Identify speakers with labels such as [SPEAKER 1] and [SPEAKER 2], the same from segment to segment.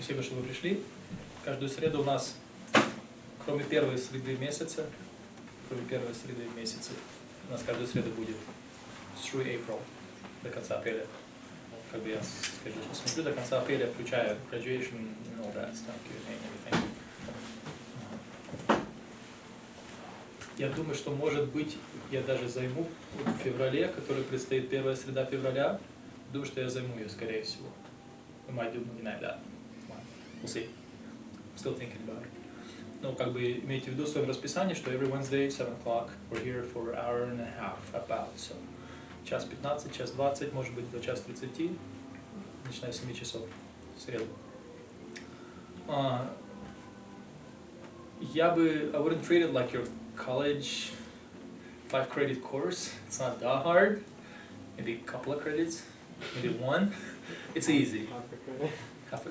[SPEAKER 1] Спасибо, что вы пришли. Каждую среду у нас, кроме первой среды месяца, у нас каждую среду будет through April, до конца апреля. Как бы я скажу, что смотрю до конца апреля, включая graduation and all that stuff, everything. Я думаю, что может быть, я даже займу в феврале, который предстоит первая среда февраля. Думаю, что я займу ее, скорее всего. We might do something like that. We'll see. Still thinking about it. Ну, как бы имейте в виду в своем расписании, что every Wednesday, 7 o'clock, we're here for an hour and a half, about, so. Час 15, час 20, может быть, до час 30, начиная с 7 часов в среду. I wouldn't treat it like your college 5-credit course. It's not that hard. Maybe a couple of credits, maybe one. It's easy.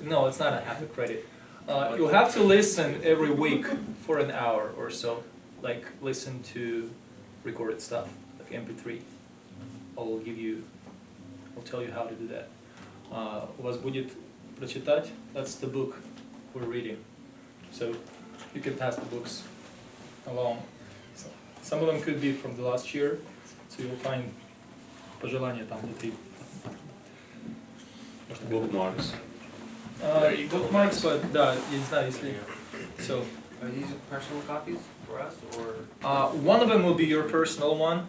[SPEAKER 1] No, it's not a half a credit. You'll have to listen every week for an hour or so. Like listen to recorded stuff, like MP3. I'll tell you how to do that. У вас будет прочитать. That's the book we're reading. So you can pass the books along. Some of them could be from the last year, so you'll find пожелания там внутри.
[SPEAKER 2] Bookmarks.
[SPEAKER 1] Bookmarks, but да, я не знаю, если... So,
[SPEAKER 3] Are these personal copies for us, or?
[SPEAKER 1] One of them will be your personal one,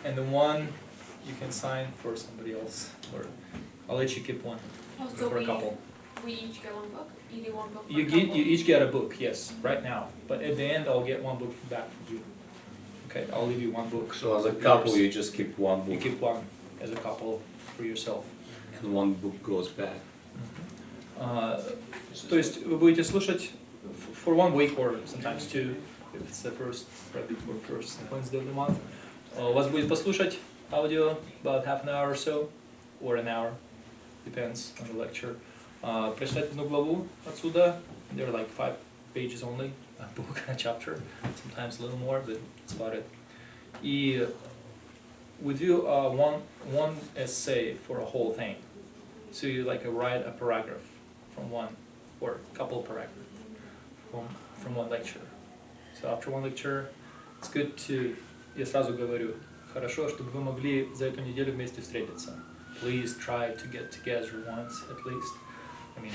[SPEAKER 1] and the one you can sign for somebody else, or I'll let you keep one for a couple.
[SPEAKER 4] We each get one book? You do one book for
[SPEAKER 1] You each get a book, yes, right now. But at the end, I'll get one book back from you. Okay, I'll leave you one book.
[SPEAKER 2] So as a couple, you just keep one book.
[SPEAKER 1] You keep one as a couple for yourself.
[SPEAKER 2] And one book goes back.
[SPEAKER 1] То есть вы будете слушать for 1 week or sometimes 2, if it's the first Wednesday of the month. У вас будет послушать аудио about half an hour or so, or an hour, depends on the lecture. Прочитать одну главу отсюда. They're like 5 pages only, a book, a chapter, sometimes a little more, but that's about it. И we do one essay for a whole thing. So you write a paragraph from one, or a couple of paragraphs from one lecture. So after one lecture, it's good to, я сразу говорю, хорошо, чтобы вы могли за эту неделю вместе встретиться. Please try to get together once at least. I mean,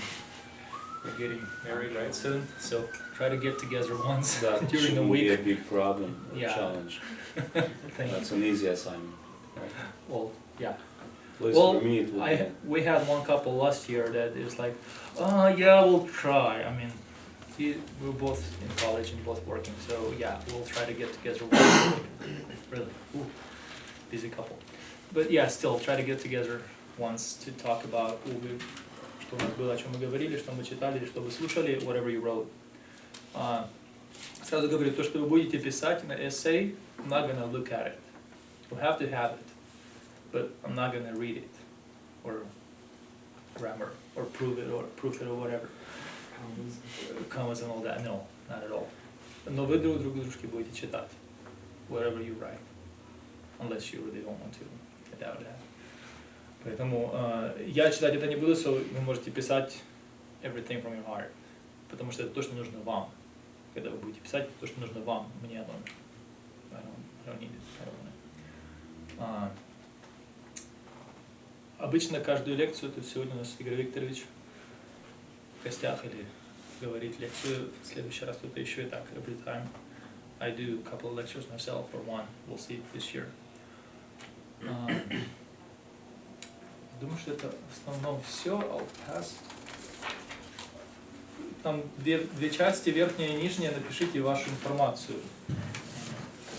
[SPEAKER 1] we're getting married right soon, so try to get together once during the week.
[SPEAKER 2] That shouldn't be a big problem, challenge. That's an easy assignment. Right?
[SPEAKER 1] Well, yeah. We had one couple last year that is like, yeah, we'll try. I mean, we're both in college and both working, so yeah, we'll try to get together once. Really, busy couple. But yeah, still try to get together once to talk about что у нас было, о чем мы говорили, что мы читали, что вы слушали, whatever you wrote. Сразу говорю, то, что вы будете писать на essay, I'm not gonna look at it. You have to have it, but I'm not gonna read it, or grammar, or proof it, or whatever. Commas and all that. No, not at all. Но вы друг дружке будете читать, whatever you write, unless you really don't want to get out of that. Поэтому я читать это не буду, so вы можете писать everything from your heart, потому что это то, что нужно вам. Когда вы будете писать, то, что нужно вам, мне оно. I don't need it. I don't want it. Обычно каждую лекцию, то сегодня у нас Игорь Викторович в гостях или говорит лекцию, в следующий раз кто-то еще и так. Every time I do a couple of lectures myself, or one, we'll see this year. Думаю, что это в основном все. I'll pass. Там две части, верхняя и нижняя, напишите вашу информацию,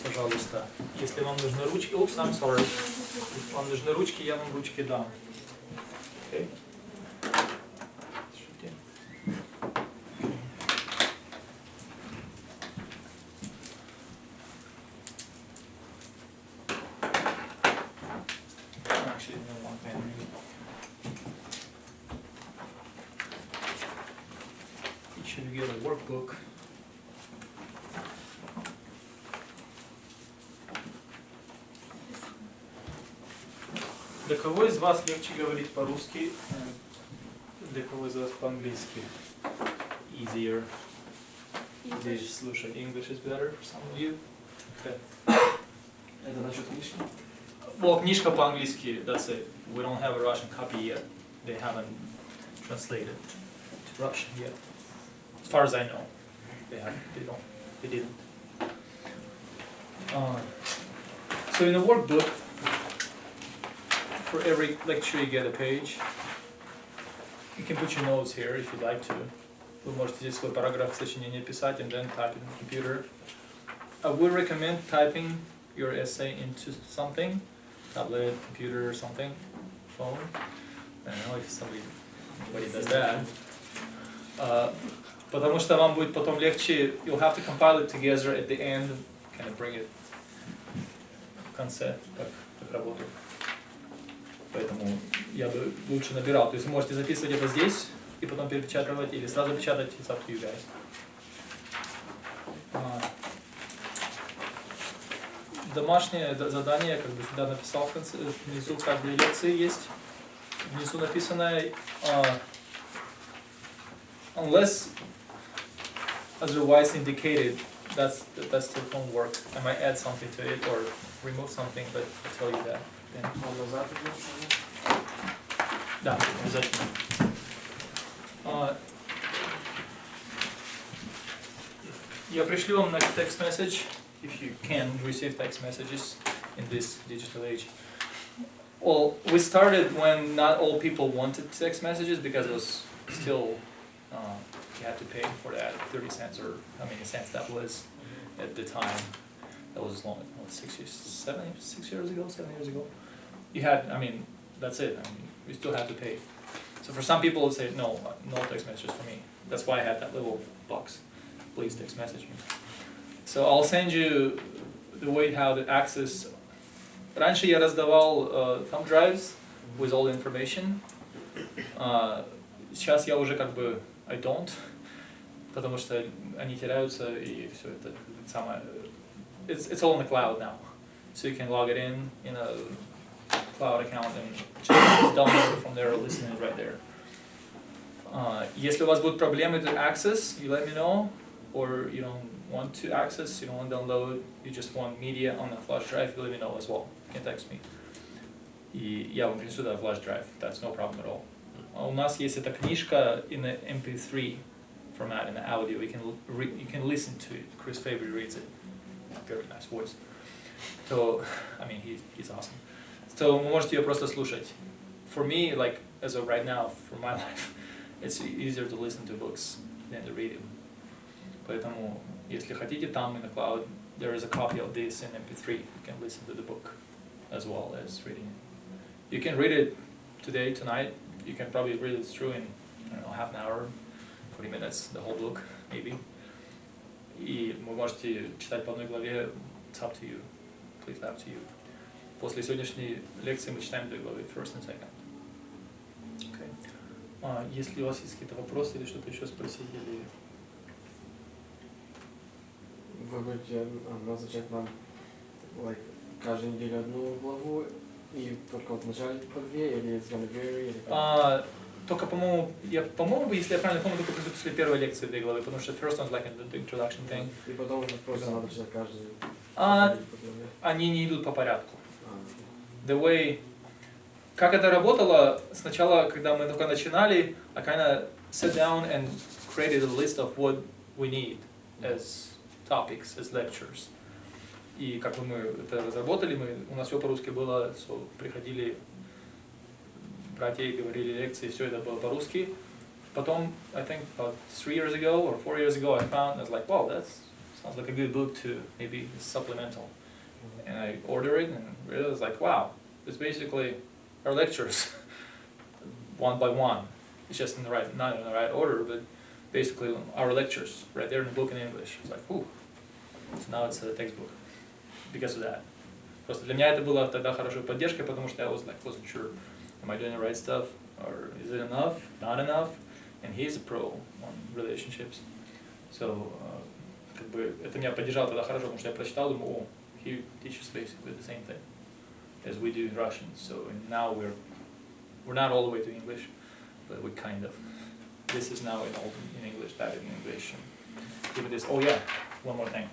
[SPEAKER 1] пожалуйста. Если вам нужны ручки, oops, I'm sorry. Если вам нужны ручки, я вам ручки дам. Okay? Workbook. Для кого из вас легче говорить по-русски? для кого из вас по-английски easier? Здесь слушать. English is better for some of you. Okay.
[SPEAKER 3] Это насчет книжки?
[SPEAKER 1] Well, книжка по-английски, that's it. We don't have a Russian copy yet. They haven't translated to Russian yet. As far as I know, they didn't. So in the workbook, for every lecture you get a page. You can put your notes here if you'd like to. Вы можете здесь свой параграф сочинения писать and then type it in the computer. I would recommend typing your essay into something, tablet, computer or something, phone. I don't know if somebody does that. Потому что вам будет потом легче, you'll have to compile it together at the end, kind of bring it в конце, как работу. Поэтому я бы лучше набирал. То есть вы можете записывать это здесь и потом перепечатывать или сразу печатать, it's up to you guys. Домашнее задание, как бы сюда написал в конце, внизу в каждой лекции есть. Внизу написано unless otherwise indicated, that's still homework. I might add something to it or remove something, but I'll tell you that. Да, обязательно. Я пришлю вам на text message, if you can receive text messages in this digital age. Well, we started when not all people wanted text messages because it was still, you had to pay for that, 30 cents or how many cents that was at the time. That was long, 6 years ago, 7 years ago. You had, I mean, that's it. I mean, you still had to pay. So for some people, it say no text messages for me. That's why I had that little box. Please text message me. So I'll send you the way how to access. Раньше я раздавал thumb drives with all the information. Сейчас я уже как бы I don't, потому что они теряются и все это самое. It's all in the cloud now, so you can log it in a cloud account and just download it from there or listen it right there. Если у вас будут проблемы to access, you let me know, or you don't want to access, you don't want to download, you just want media on a flash drive, you let me know as well. You can text me. И я вам принесу the flash drive. That's no problem at all. У нас есть эта книжка in the MP3 format, in the audio. You can listen to it. Chris Faber reads it. Very nice voice. So, I mean, he's awesome. So, вы можете ее просто слушать. For me, like, as of right now, for my life, it's easier to listen to books than to read them. Поэтому, если хотите, там in the cloud, there is a copy of this in MP3. You can listen to the book as well as reading it. You can read it today, tonight. You can probably read it through in, I don't know, half an hour, 40 minutes, the whole book, maybe. И вы можете читать по одной главе, it's up to you, completely up to you. После сегодняшней лекции мы читаем две главы, first and second. Okay. Если у вас есть какие-то вопросы или что-то еще спросить, или...
[SPEAKER 3] Вы будете назначать нам каждую неделю одну главу и только вот в начале по две, или it's gonna vary, или как?
[SPEAKER 1] Только, по-моему, если я правильно помню, только после первой лекции две главы, потому что first one's like the introduction thing.
[SPEAKER 3] И потом уже просто надо читать каждую.
[SPEAKER 1] Они не идут по порядку. The way, как это работало, сначала, когда мы только начинали, I kind of sat down and created a list of what we need as topics, as lectures. И как бы мы это разработали, у нас все по-русски было, so, приходили братья и говорили лекции, все это было по-русски. Потом, I think about 3 years ago or 4 years ago, I was like, wow, that sounds like a good book to maybe supplemental. And I ordered it and realized like, wow, it's basically our lectures, one by one. It's just not in the right order, but basically our lectures right there in the book in English. It's like, ooh, so now it's a textbook because of that. Просто для меня это было тогда хорошей поддержкой, потому что I wasn't sure, am I doing the right stuff, or is it enough, not enough? And he's a pro on relationships. So, как бы это меня поддержало тогда хорошо, потому что я прочитал, думаю, oh, he teaches basically the same thing as we do in Russian. So now we're not all the way to English, but we kind of. This is now in English, that in English. Give it this. Oh yeah, one more thing.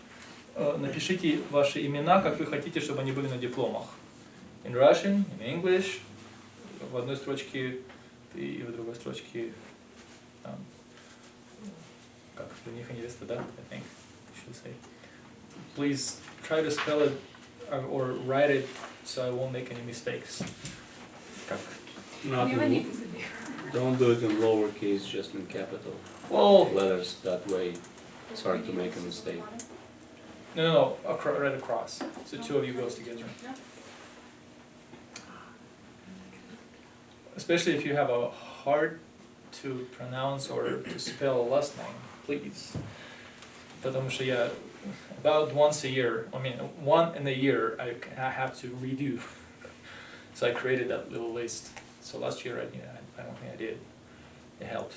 [SPEAKER 1] Напишите ваши имена, как вы хотите, чтобы они были на дипломах. In Russian, in English, в одной строчке и в другой строчке, как для них невеста, да, I think you should say. Please try to spell it or write it so I won't make any mistakes. Как?
[SPEAKER 2] Not in, don't do it in lowercase, just in capital
[SPEAKER 1] Well,
[SPEAKER 2] letters. That way, it's hard to make a mistake.
[SPEAKER 1] no, right across. So two of you goes together. Especially if you have a hard to pronounce or to spell last name, please. Потому что я about once a year, I mean one in a year, I have to redo. So I created that little list. So last year I don't think I did. It helped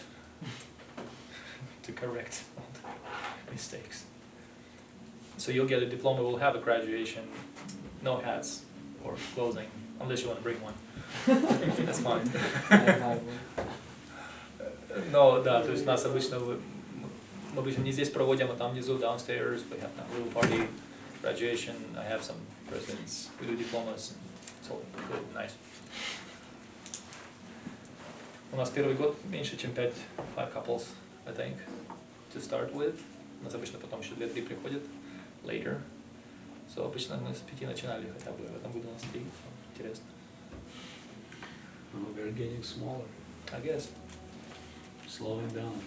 [SPEAKER 1] to correct all the mistakes. So you'll get a diploma, we'll have a graduation, no hats or clothing, unless you want to bring one. That's fine. Но да, то есть нас обычно мы обычно не здесь проводим, а там внизу, downstairs, we have a little party, graduation, I have some presents, we do diplomas, it's all good, nice. У нас первый год меньше, чем 5 couples, I think, to start with. У нас обычно потом еще 2-3 приходят, later. So обычно мы с 5 начинали хотя бы, в этом году у нас 3, интересно.
[SPEAKER 2] We're getting smaller,
[SPEAKER 1] I guess.
[SPEAKER 2] slowing down.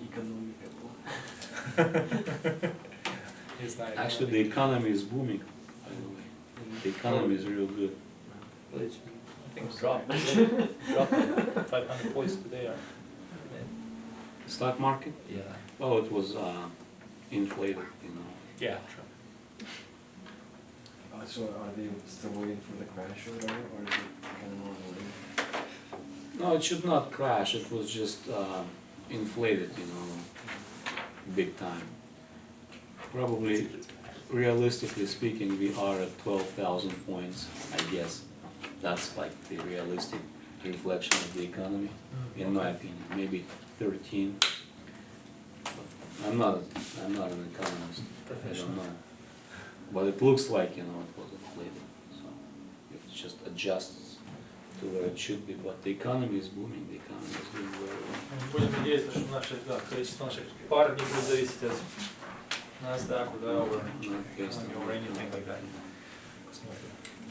[SPEAKER 3] Экономика была.
[SPEAKER 1] Не знаю.
[SPEAKER 2] Actually, the economy is booming, by the way. The economy is real good.
[SPEAKER 1] Well, it's, I think it's dropped. Dropped 500 points today.
[SPEAKER 2] The stock market?
[SPEAKER 1] Yeah.
[SPEAKER 2] Well, it was inflated, you know.
[SPEAKER 1] Yeah, true.
[SPEAKER 3] So are they still waiting for the crash or whatever, or is it kind of normal?
[SPEAKER 2] No, it should not crash. It was just inflated, you know, big time. Probably, realistically speaking, we are at 12,000 points, I guess. That's like the realistic reflection of the economy, in my opinion. Maybe 13. I'm not an economist. I don't know. But it looks like, you know, it was inflated. So it just adjusts to where it should be. But the economy is booming. The economy is doing very well.
[SPEAKER 1] Будем надеяться, что количество наших пар не будет зависеть от NASDAQ, да, or anything like that.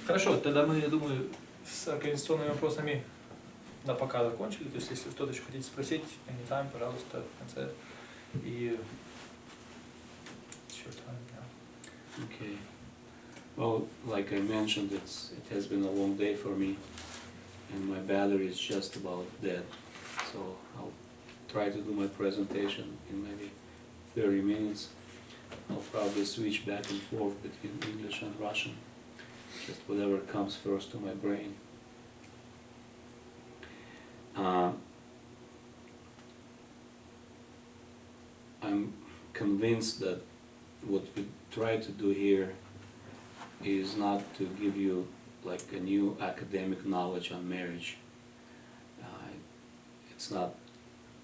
[SPEAKER 1] Хорошо, тогда мы, я думаю, с организационными вопросами на пока закончили. То есть, если кто-то еще хотите спросить, anytime, пожалуйста, в конце. И it's your time now.
[SPEAKER 2] Okay. Well, like I mentioned, it has been a long day for me, and my battery is just about dead. So I'll try to do my presentation in maybe 30 minutes. I'll probably switch back and forth between English and Russian, just whatever comes first to my brain. I'm convinced that what we try to do here is not to give you like a new academic knowledge on marriage. It's not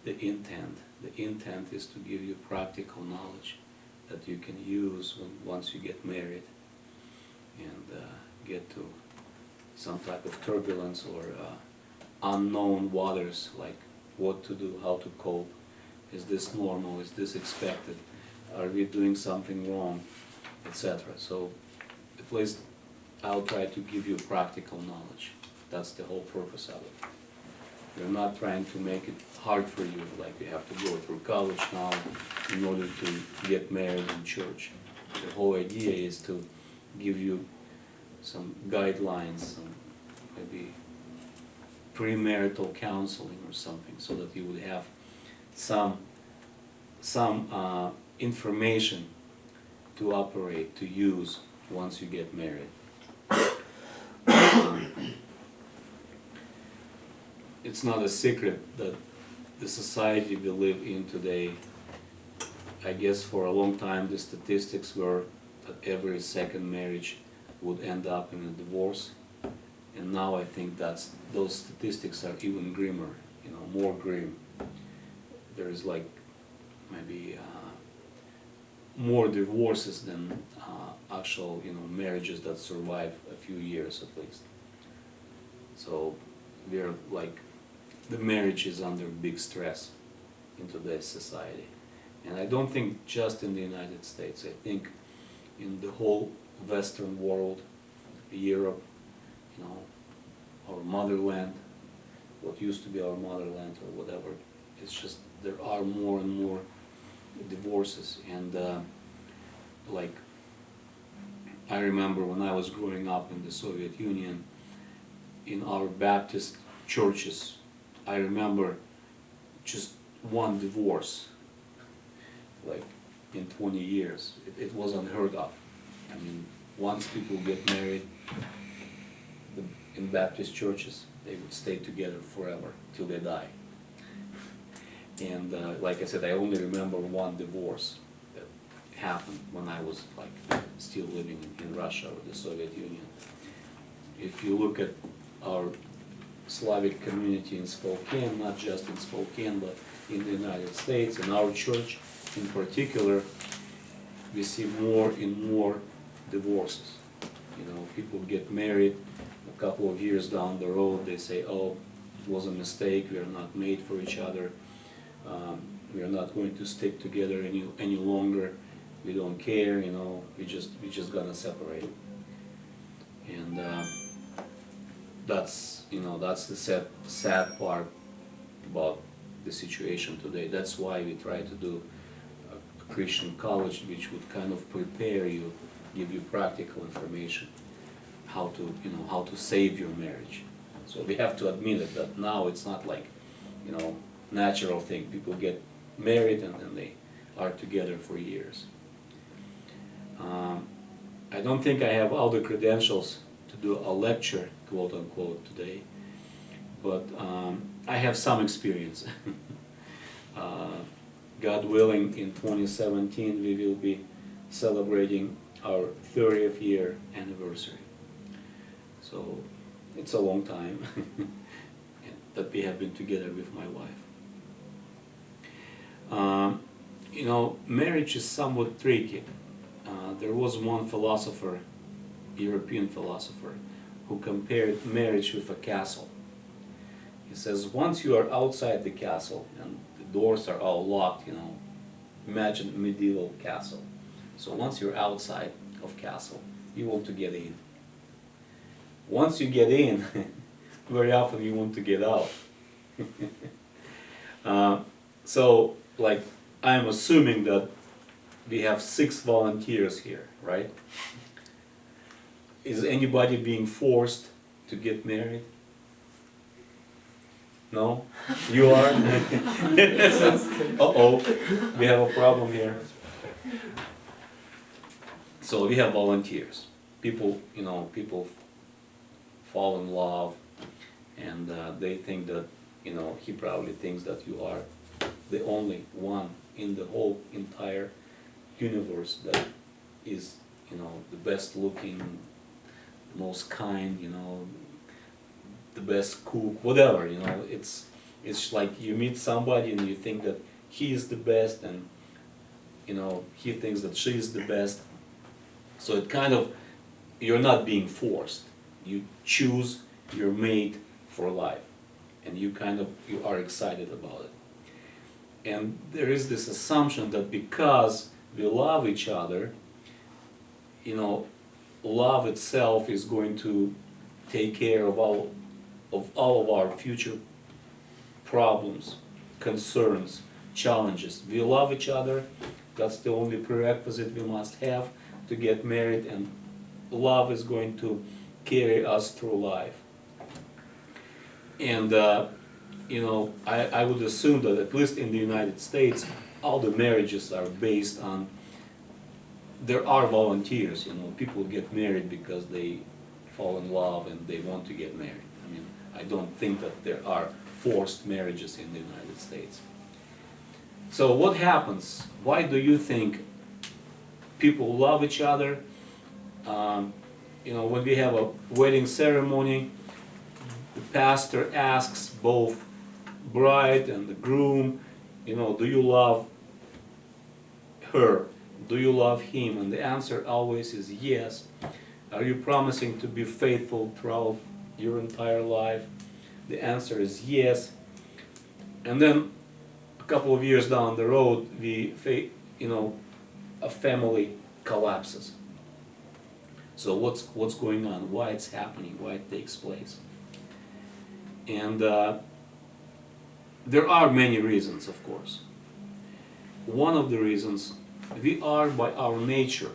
[SPEAKER 2] the intent. The intent is to give you practical knowledge that you can use once you get married and get to some type of turbulence or unknown waters, like what to do, how to cope. Is this normal? Is this expected? Are we doing something wrong? Etc. So at least I'll try to give you practical knowledge. That's the whole purpose of it. We're not trying to make it hard for you, like you have to go through college now in order to get married in church. The whole idea is to give you some guidelines, some maybe premarital counseling or something, so that you would have some information to operate, to use once you get married. It's not a secret that the society we live in today, I guess for a long time the statistics were that every second marriage would end up in a divorce, And now I think those statistics are even grimmer, more grim. There is like maybe more divorces than actual, marriages that survive a few years at least. So we're like, the marriage is under big stress in today's society. And I don't think just in the United States, I think in the whole Western world, Europe, our motherland, what used to be our motherland or whatever, it's just, there are more and more divorces. And like, I remember when I was growing up in the Soviet Union, in our Baptist churches, I remember just one divorce, like in 20 years. It was unheard of. I mean, once people get married in Baptist churches, they would stay together forever till they die. And like I said, I only remember one divorce that happened when I was like still living in Russia or the Soviet Union. If you look at our Slavic community in Spokane, not just in Spokane, but in the United States, in our church in particular, we see more and more divorces. People get married, a couple of years down the road, they say, oh, it was a mistake, we are not made for each other, we are not going to stick together any longer, we don't care, we just gonna separate. And that's the sad part about the situation today. That's why we try to do a Christian college which would kind of prepare you, give you practical information, how to save your marriage. So we have to admit it, that now it's not like, natural thing. People get married and then they are together for years. I don't think I have all the credentials to do a lecture, quote unquote, today, but I have some experience. God willing, in 2017 we will be celebrating our 30th year anniversary. So it's a long time that we have been together with my wife. Marriage is somewhat tricky. There was one philosopher, European philosopher, who compared marriage with a castle. He says, once you are outside the castle and the doors are all locked, imagine a medieval castle. So once you're outside of castle, you want to get in. Once you get in, very often you want to get out. So, like, I'm assuming that we have 6 volunteers here, right? Is anybody being forced to get married? No? You are? Uh-oh, we have a problem here. So we have volunteers. People fall in love, and they think that, he probably thinks that you are the only one in the whole entire universe that is, the best looking, the most kind, the best cook, whatever, it's like you meet somebody and you think that he is the best, and he thinks that she is the best. So it kind of, you're not being forced. You choose your mate for life, and you are excited about it. And there is this assumption that because we love each other, love itself is going to take care of all of our future problems, concerns, challenges. We love each other. That's the only prerequisite we must have to get married, and love is going to carry us through life. And I would assume that at least in the United States, all the marriages are based on, there are volunteers, people get married because they fall in love and they want to get married. I mean, I don't think that there are forced marriages in the United States. So what happens? Why do you think people love each other? When we have a wedding ceremony, the pastor asks both bride and the groom, do you love her? Do you love him? And the answer always is yes. Are you promising to be faithful throughout your entire life? The answer is yes. And then a couple of years down the road, a family collapses. So what's going on? Why it's happening? Why it takes place? And there are many reasons, of course. One of the reasons, we are by our nature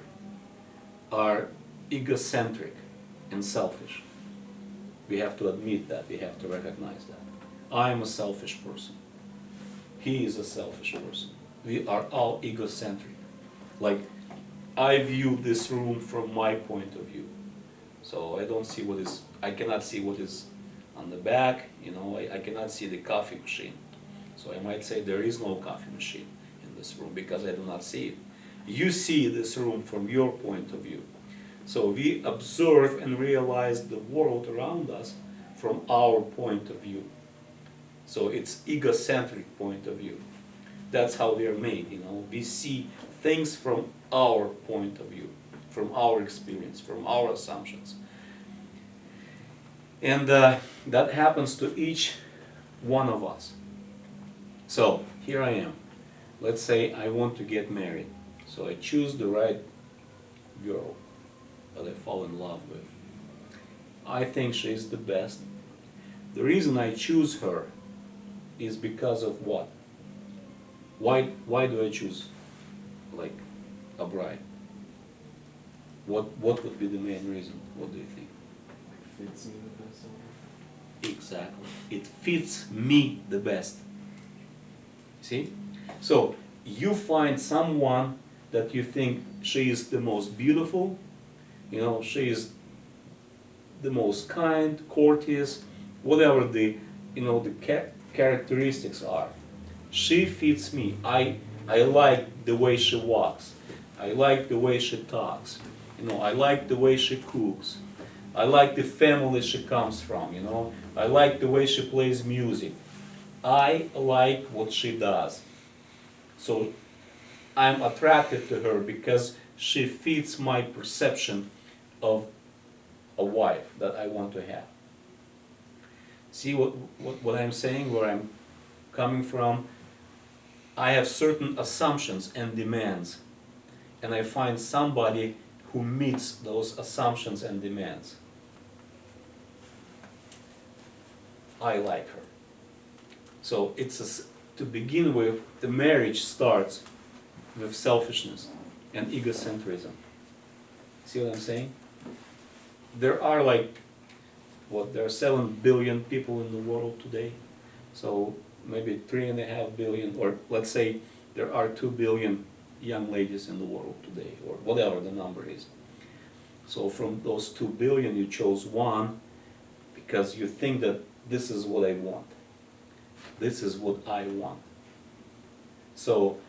[SPEAKER 2] are egocentric and selfish. We have to admit that. We have to recognize that. I am a selfish person. He is a selfish person. We are all egocentric. Like, I view this room from my point of view. So I cannot see what is on the back, I cannot see the coffee machine. So I might say there is no coffee machine in this room because I do not see it. You see this room from your point of view. So we observe and realize the world around us from our point of view. So it's egocentric point of view. That's how we are made, We see things from our point of view, from our experience, from our assumptions. And that happens to each one of us. So here I am. Let's say I want to get married. So I choose the right girl that I fall in love with. I think she's the best. The reason I choose her is because of what? Why do I choose like a bride? What would be the main reason? What do you think?
[SPEAKER 3] Fits me the best.
[SPEAKER 2] Exactly. It fits me the best. See? So you find someone that you think she is the most beautiful, she is the most kind, courteous, whatever the characteristics are. She fits me. I like the way she walks. I like the way she talks. I like the way she cooks. I like the family she comes from, I like the way she plays music. I like what she does. So I'm attracted to her because she fits my perception of a wife that I want to have. See what I'm saying, where I'm coming from? I have certain assumptions and demands, and I find somebody who meets those assumptions and demands. I like her. So to begin with, the marriage starts with selfishness and egocentrism. See what I'm saying? There are there are 7 billion people in the world today. So maybe 3.5 billion, or let's say there are 2 billion young ladies in the world today, or whatever the number is. So from those 2 billion, you chose one because you think that this is what I want. This is what I want. So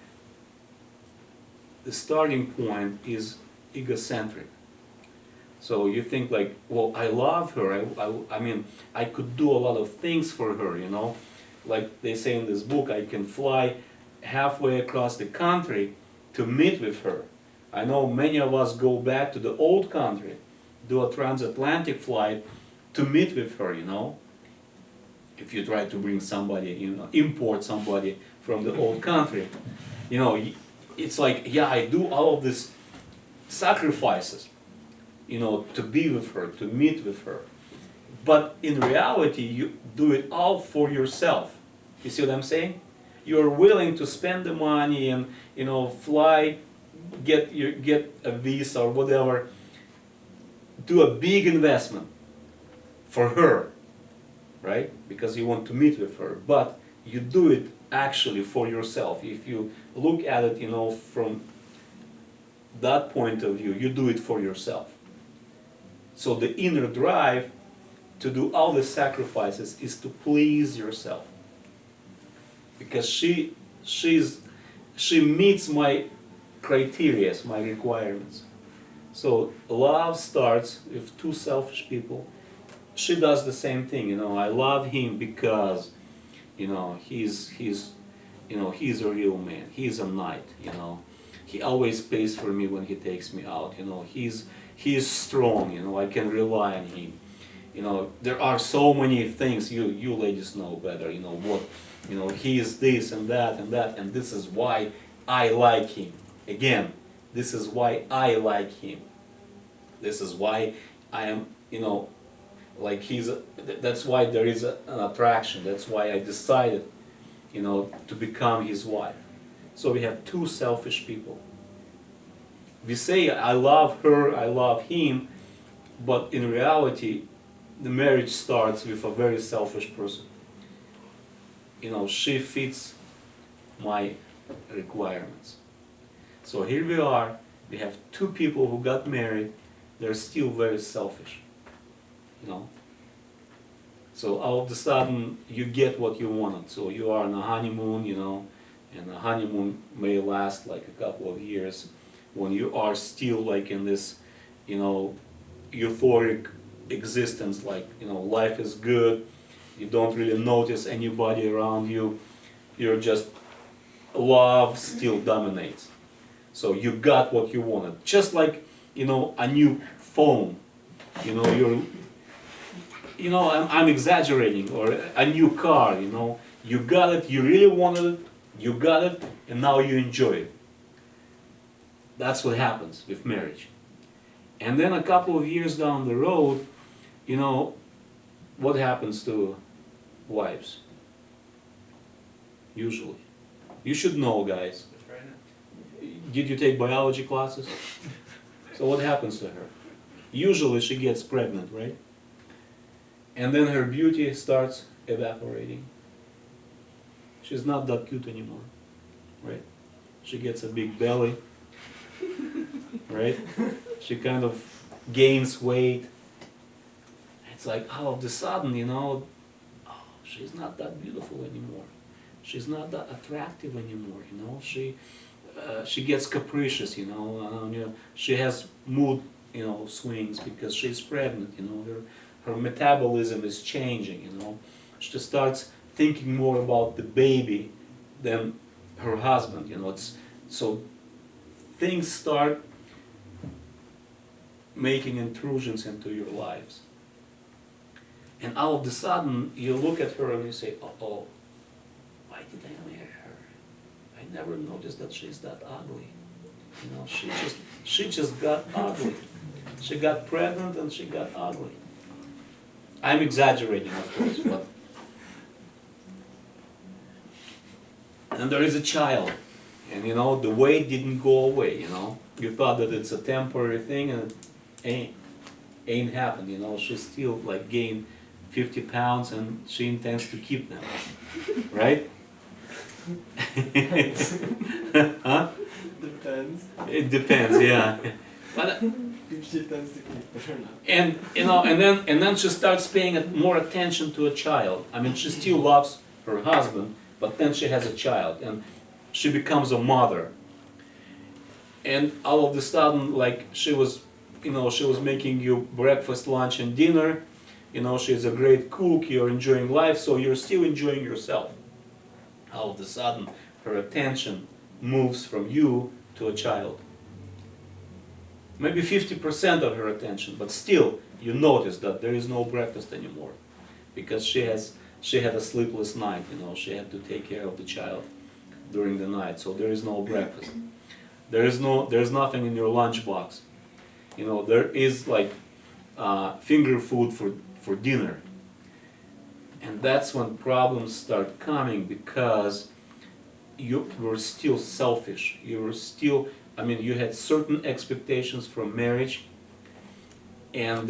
[SPEAKER 2] the starting point is egocentric. So you think like, well, I love her. I mean, I could do a lot of things for her, Like they say in this book, I can fly halfway across the country to meet with her. I know many of us go back to the old country, do a transatlantic flight to meet with her, If you try to bring somebody, import somebody from the old country, it's like, yeah, I do all of these sacrifices, to be with her, to meet with her. But in reality, you do it all for yourself. You see what I'm saying? You're willing to spend the money and, fly, get a visa or whatever, do a big investment for her, right? Because you want to meet with her. But you do it actually for yourself. If you look at it, from that point of view, you do it for yourself. So the inner drive to do all the sacrifices is to please yourself. Because she meets my criteria, my requirements. So love starts with 2 selfish people. she does the same thing, you know, I love him because, you know, he's a real man, he's a knight, you know, he always pays for me when he takes me out, you know, he's strong, you know, I can rely on him. You know, there are so many things, you ladies know better, you know, what, you know, he is this and that and that, and this is why I like him. Again, this is why I like him. This is why I am, you know, like that's why there is an attraction. That's why I decided, you know, to become his wife. So we have two selfish people. We say, I love her, I love him, but in reality, the marriage starts with a very selfish person. You know, she fits my requirements. So here we are, we have two people who got married, they're still very selfish. You know? So all of a sudden you get what you wanted. So you are on a honeymoon, you know, and the honeymoon may last like a couple of years when you are still like in this, you know, euphoric existence, like, you know, life is good, you don't really notice anybody around you, you're just, love still dominates. So you got what you wanted. Just like, you know, a new phone, you know, I'm exaggerating, or a new car, you know, you got it, you really wanted it, you got it, and now you enjoy it. That's what happens with marriage. And then a couple of years down the road, you know, what happens to wives? Usually. You should know, guys. Did you take biology classes? So what happens to her? Usually she gets pregnant, right? And then her beauty starts evaporating. She's not that cute anymore, right? She gets a big belly, right? She kind of gains weight. It's like all of a sudden, you know, oh, she's not that beautiful anymore. She's not that attractive anymore, you know. She gets capricious, you know. She has mood, you know, swings because she's pregnant, you know. Her metabolism is changing, you know. She starts thinking more about the baby than her husband, you know. So things start making intrusions into your lives. And all of a sudden, you look at her and you say, uh-oh, why did I marry her? I never noticed that she's that ugly. You know, she just got ugly. She got pregnant and she got ugly. I'm exaggerating, of course, but... And there is a child, and you know, the weight didn't go away, you know. You thought that it's a temporary thing, and it ain't happened, you know. She still like gained 50 pounds and she intends to keep them, right? Huh?
[SPEAKER 3] Depends.
[SPEAKER 2] It depends, yeah. But,
[SPEAKER 3] If she tends to keep it or not.
[SPEAKER 2] and you know, and then she starts paying more attention to a child. I mean, she still loves her husband, but then she has a child, and she becomes a mother. And all of a sudden, like she was making you breakfast, lunch, and dinner. You know, she's a great cook. You're enjoying life, so you're still enjoying yourself. All of a sudden, her attention moves from you to a child. Maybe 50% of her attention, but still, you notice that there is no breakfast anymore, because she had a sleepless night. You know, she had to take care of the child during the night, so there is no breakfast. There's nothing in your lunchbox. You know, there is like finger food for dinner. And that's when problems start coming, because you were still selfish. You were still, I mean, you had certain expectations from marriage, and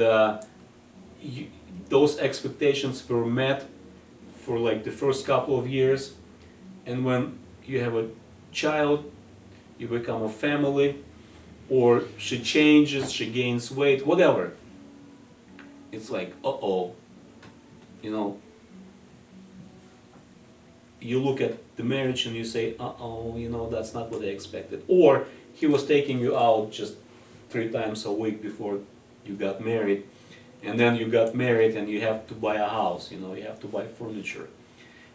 [SPEAKER 2] those expectations were met for like the first couple of years, and when you have a child, you become a family, or she changes, she gains weight, whatever. It's like, uh-oh, you know, you look at the marriage and you say, uh-oh, you know, that's not what I expected. Or he was taking you out just 3 times a week before you got married, And then you got married and you have to buy a house, you know, you have to buy furniture.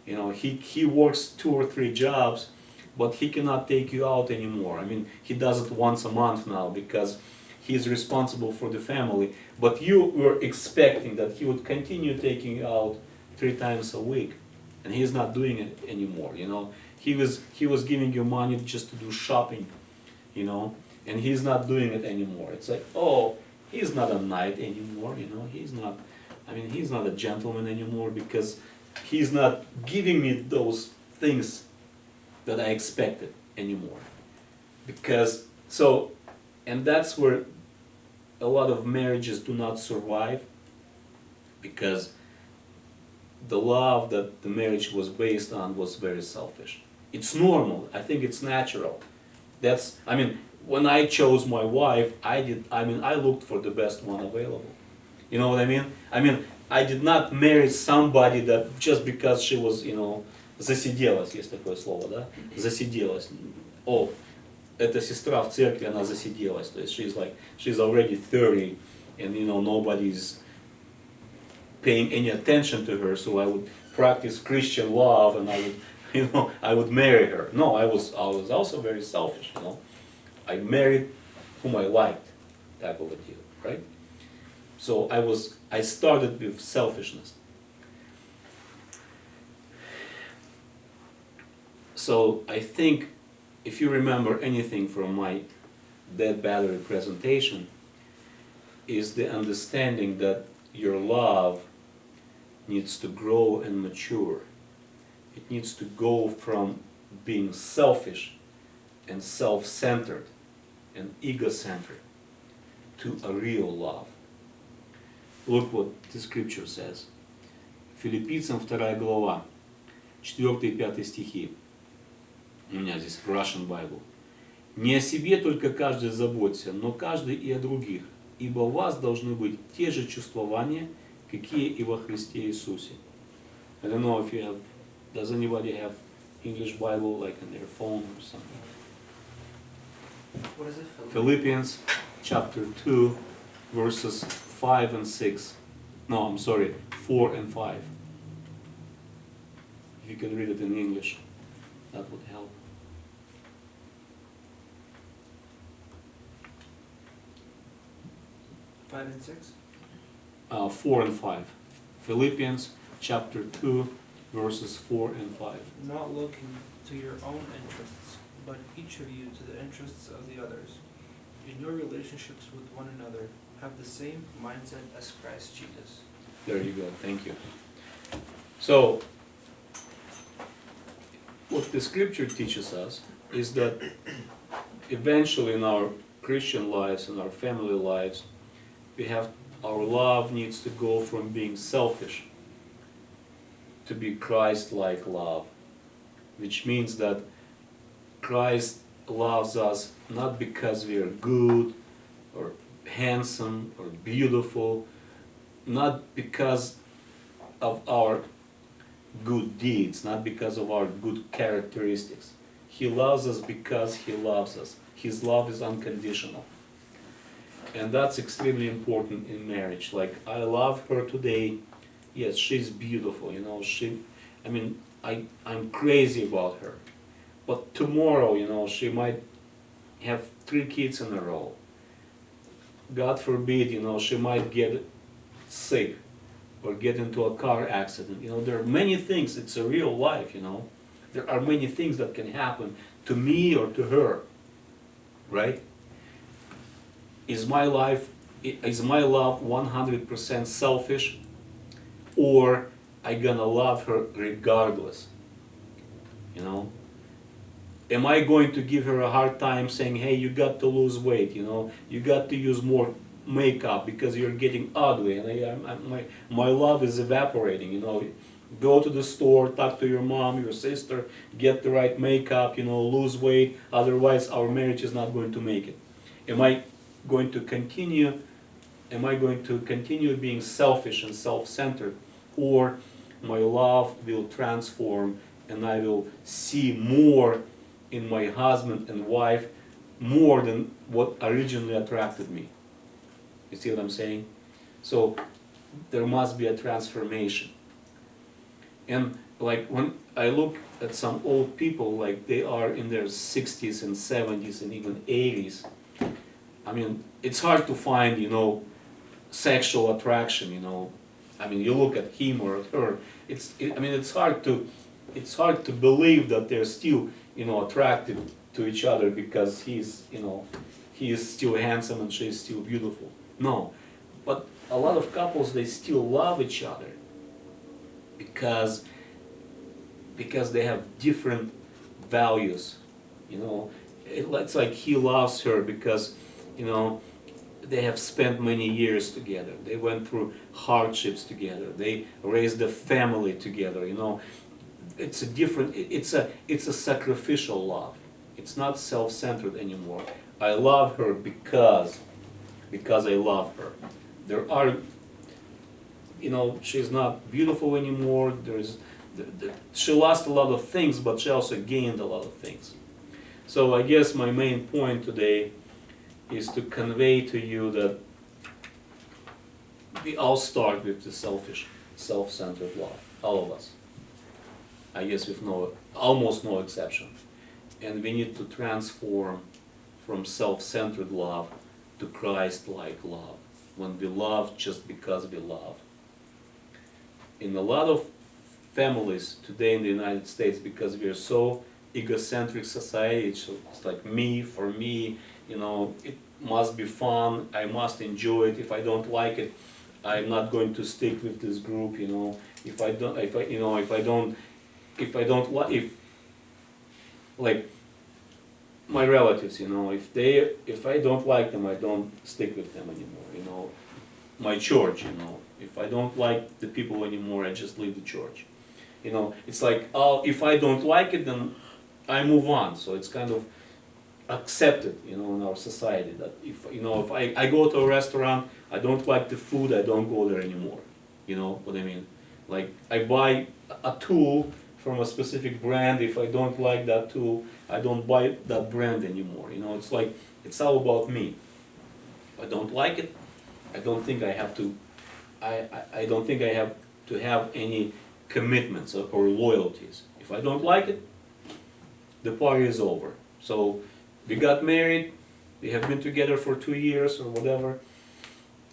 [SPEAKER 2] You know, he works 2 or 3 jobs, but he cannot take you out anymore. I mean, he does it once a month now because he's responsible for the family. But you were expecting that he would continue taking you out 3 times a week, and he's not doing it anymore, you know. He was giving you money just to do shopping, you know, and he's not doing it anymore. It's like, oh, he's not a knight anymore, you know, he's not a gentleman anymore because he's not giving me those things that I expected anymore. Because, so, and that's where a lot of marriages do not survive, because the love that the marriage was based on was very selfish. It's normal, I think it's natural. That's, I mean, when I chose my wife, I looked for the best one available. You know what I mean? I did not marry somebody that just because she was, you know, засиделась, есть такое слово, да? Засиделась. О, эта сестра в церкви, она засиделась. То есть she's already 30, and you know, nobody's paying any attention to her, so I would practice Christian love and I would, you know, I would marry her. No, I was also very selfish, you know. I married whom I liked, type of a deal, right? So I started with selfishness. So I think if you remember anything from my dead battery presentation, is the understanding that your love needs to grow and mature. It needs to go from being selfish and self-centered and ego-centered to a real love. Look what the scripture says. Филиппийцам 2 глава, 4 и 5 стихи. У меня здесь Russian Bible. «Не о себе только каждый заботься, но каждый и о других, ибо у вас должны быть те же чувствования, какие и во Христе Иисусе». I don't know if you have, does anybody have English Bible like on their phone or something?
[SPEAKER 3] What is it?
[SPEAKER 2] Philippians chapter 2 verses 5 and 6. No, I'm sorry, 4 and 5. If you can read it in English, that would help.
[SPEAKER 5] Five and 6?
[SPEAKER 2] 4 and 5. Philippians chapter 2 verses 4 and 5.
[SPEAKER 5] Not looking to your own interests, but each of you to the interests of the others. In your relationships with one another, have the same mindset as Christ Jesus.
[SPEAKER 2] There you go, thank you. So, what the scripture teaches us is that eventually in our Christian lives and our family lives, our love needs to go from being selfish to be Christ-like love, which means that Christ loves us not because we are good or handsome or beautiful, not because of our good deeds, not because of our good characteristics. He loves us because He loves us. His love is unconditional. And that's extremely important in marriage. Like, I love her today. Yes, she's beautiful, you know, I'm crazy about her. But tomorrow, you know, she might have 3 kids in a row. God forbid, you know, she might get sick or get into a car accident. You know, there are many things, it's a real life, you know. There are many things that can happen to me or to her, right? Is my love 100% selfish, or I gonna love her regardless? You know? Am I going to give her a hard time saying, hey, you got to lose weight, you know, you got to use more makeup because you're getting ugly, and my love is evaporating, you know. Go to the store, talk to your mom, your sister, get the right makeup, you know, lose weight, otherwise our marriage is not going to make it. Am I going to continue being selfish and self-centered, or my love will transform and I will see more in my husband and wife, more than what originally attracted me? You see what I'm saying? So there must be a transformation. And like when I look at some old people, like they are in their 60s and 70s and even 80s, I mean, it's hard to find, you know, sexual attraction, you know. I mean, you look at him or at her, I mean, it's hard to believe that they're still, you know, attracted to each other because he's, you know, he is still handsome and she's still beautiful. No, but a lot of couples, they still love each other because they have different values, you know. It's like he loves her because, you know, they have spent many years together. They went through hardships together. They raised a family together, you know. It's a different, it's a sacrificial love. It's not self-centered anymore. I love her because I love her. There are, you know, she's not beautiful anymore. She lost a lot of things, but she also gained a lot of things. So I guess my main point today is to convey to you that we all start with the selfish, self-centered love, all of us. I guess with almost no exception. And we need to transform from self-centered love to Christ-like love, when we love just because we love. In a lot of families today in the United States, because we are so egocentric society, it's like me, for me, you know, it must be fun, I must enjoy it. If I don't like it, I'm not going to stick with this group, you know. If like my relatives, you know, if I don't like them, I don't stick with them anymore, you know. My church, you know, if I don't like the people anymore, I just leave the church. You know, it's like, oh, if I don't like it, then I move on. So it's kind of accepted, you know, in our society that if I go to a restaurant, I don't like the food, I don't go there anymore. You know what I mean? Like I buy a tool from a specific brand, if I don't like that tool, I don't buy that brand anymore. You know, it's like, it's all about me. If I don't like it, I don't think I have to, I don't think I have to have any commitments or loyalties. If I don't like it, the party is over. So we got married, we have been together for 2 years or whatever.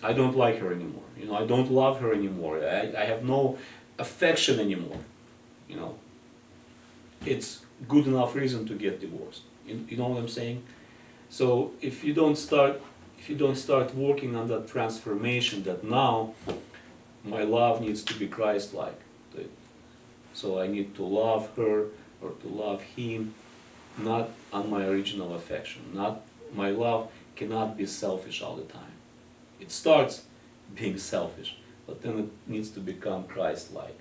[SPEAKER 2] I don't like her anymore. You know, I don't love her anymore. I have no affection anymore. You know, it's good enough reason to get divorced. You know what I'm saying? So if you don't start working on that transformation, that now my love needs to be Christ-like. So I need to love her or to love him, not on my original affection. My love cannot be selfish all the time. It starts being selfish, but then it needs to become Christ-like.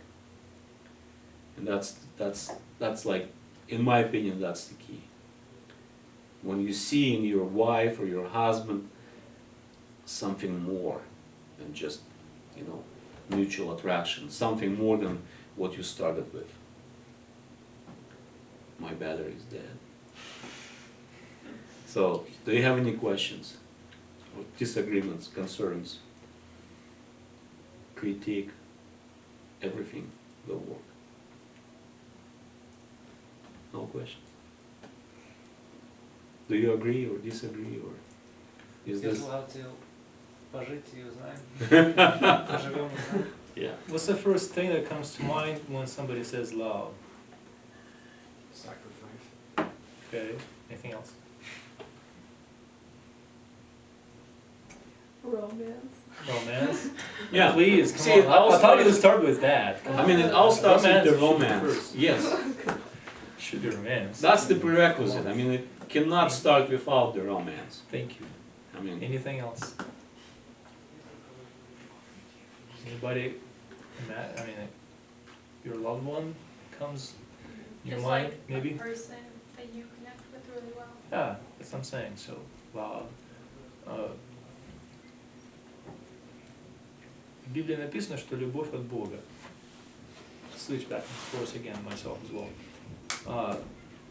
[SPEAKER 2] And that's like, in my opinion, that's the key. When you see in your wife or your husband something more than just, you know, mutual attraction, something more than what you started with. My battery is dead. So, do you have any questions or disagreements, concerns, critique? Everything will work. No questions? Do you agree or disagree, or is this? Yeah.
[SPEAKER 1] What's the first thing that comes to mind when somebody says love?
[SPEAKER 3] Sacrifice.
[SPEAKER 1] Okay, anything else?
[SPEAKER 4] Romance.
[SPEAKER 1] Romance?
[SPEAKER 2] Yeah.
[SPEAKER 1] Please, come
[SPEAKER 2] See, it
[SPEAKER 1] on.
[SPEAKER 2] all
[SPEAKER 1] I thought you would
[SPEAKER 2] starts-
[SPEAKER 1] start with that.
[SPEAKER 2] I mean, it all starts with the
[SPEAKER 1] Romance
[SPEAKER 2] romance.
[SPEAKER 1] should be
[SPEAKER 2] Yes,
[SPEAKER 1] Should be romance.
[SPEAKER 2] that's the prerequisite. I mean, it cannot start without the romance.
[SPEAKER 1] Thank you.
[SPEAKER 2] I mean,
[SPEAKER 1] Anything else? Anybody, I mean, your loved one comes in your
[SPEAKER 4] Just
[SPEAKER 1] mind,
[SPEAKER 4] like
[SPEAKER 1] maybe?
[SPEAKER 4] a person that you connect with really well.
[SPEAKER 1] Yeah, that's what I'm saying, so, love. В Библии написано, что любовь от Бога. Switch back and forth again, myself as well.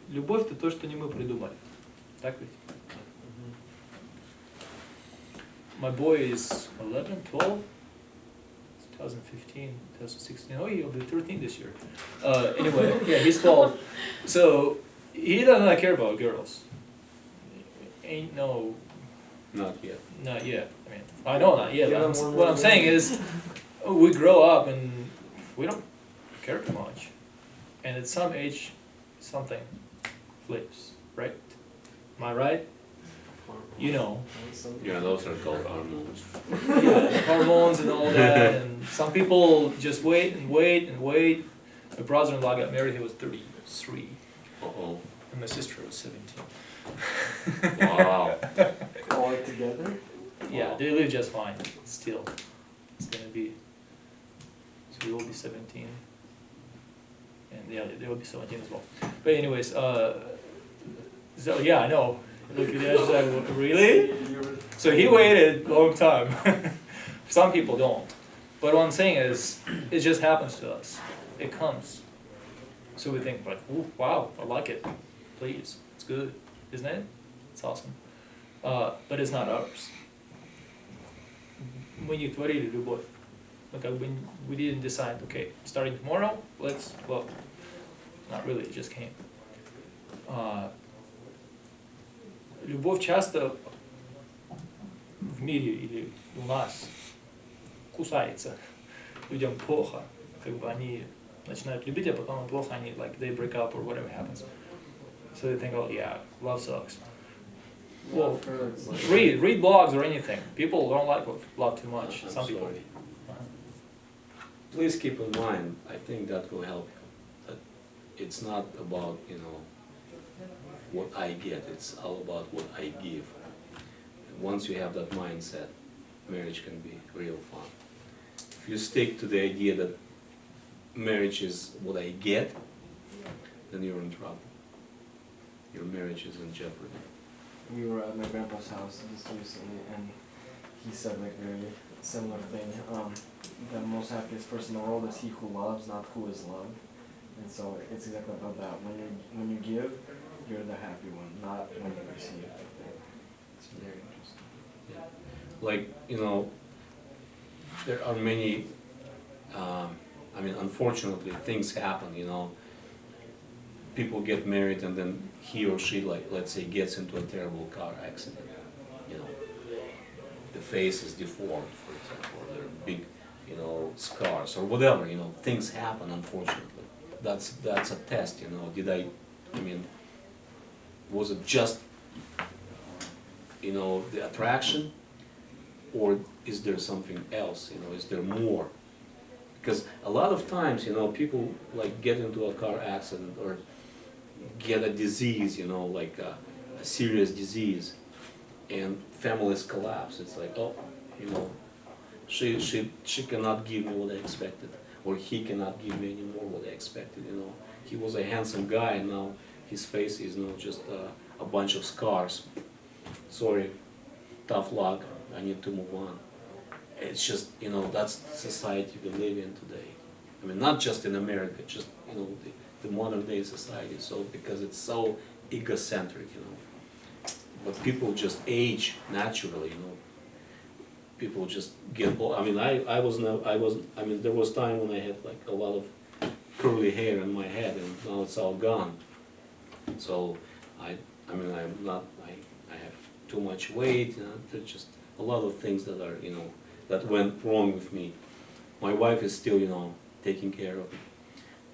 [SPEAKER 1] Любовь — это то, что не мы придумали. Так ведь? My boy is 11, 12. 2015, 2016. Oh, he'll be 13 this year. Anyway, yeah, he's 12. So he does not care about girls. Ain't no,
[SPEAKER 2] Not yet.
[SPEAKER 1] not yet. I mean, I know not yet.
[SPEAKER 3] Yeah,
[SPEAKER 1] But
[SPEAKER 3] more
[SPEAKER 1] what I'm saying is, we grow up and we don't care too much, and at some age, something flips, right? Am I right? You know.
[SPEAKER 2] Yeah, those are called hormones.
[SPEAKER 1] Yeah, hormones and all that, and some people just wait and wait and wait. My brother-in-law got married, he was 33,
[SPEAKER 2] Uh-oh.
[SPEAKER 1] and my sister was 17.
[SPEAKER 2] Wow.
[SPEAKER 3] All together?
[SPEAKER 1] Yeah, they live just fine, still. It's gonna be, so we will be 17. And yeah, they will be 17 as well. But anyways, so yeah, I know. Look at that, she's like, really? So he waited a long time. Some people don't. But what I'm saying is, it just happens to us. It comes. So we think like, oh, wow, I like it. Please, it's good, isn't it? It's awesome. But it's not ours. Мы не творили любовь. Мы как бы we didn't decide, okay, starting tomorrow, let's love. Not really, it just came. Любовь часто в мире или у нас кусается. Людям плохо. Как бы они начинают любить, а потом плохо, они like they break up or whatever happens. So they think, oh yeah, love sucks. Well, read blogs or anything. People don't like love too much.
[SPEAKER 2] I'm
[SPEAKER 1] Some people.
[SPEAKER 2] sorry. Please keep in mind, I think that will help you, that it's not about, what I get, it's all about what I give. And once you have that mindset, marriage can be real fun. If you stick to the idea that marriage is what I get, then you're in trouble. Your marriage is in jeopardy.
[SPEAKER 3] We were at my grandpa's house just recently, and he said like very similar thing. The most happiest person in the world is he who loves, not who is loved. And so it's exactly about that. When you give, you're the happy one, not when you receive. It's very interesting.
[SPEAKER 2] Like, there are many, unfortunately, things happen, people get married and then he or she, like, let's say, gets into a terrible car accident, the face is deformed, for example, or there are big, scars, or whatever, things happen, unfortunately. That's a test, was it just, the attraction, or is there something else, is there more? Because a lot of times, people like get into a car accident or get a disease, like a serious disease, and families collapse. It's like, oh, she cannot give me what I expected, or he cannot give me anymore what I expected. He was a handsome guy, and now his face is just a bunch of scars. Sorry, tough luck. I need to move on. It's just, that's the society we live in today. Not just in America, just, the modern day society. So, because it's so egocentric, But people just age naturally, People just get old. There was time when I had like a lot of curly hair in my head, and now it's all gone. So, I have too much weight, there's just a lot of things that are, that went wrong with me. My wife is still, taking care of me,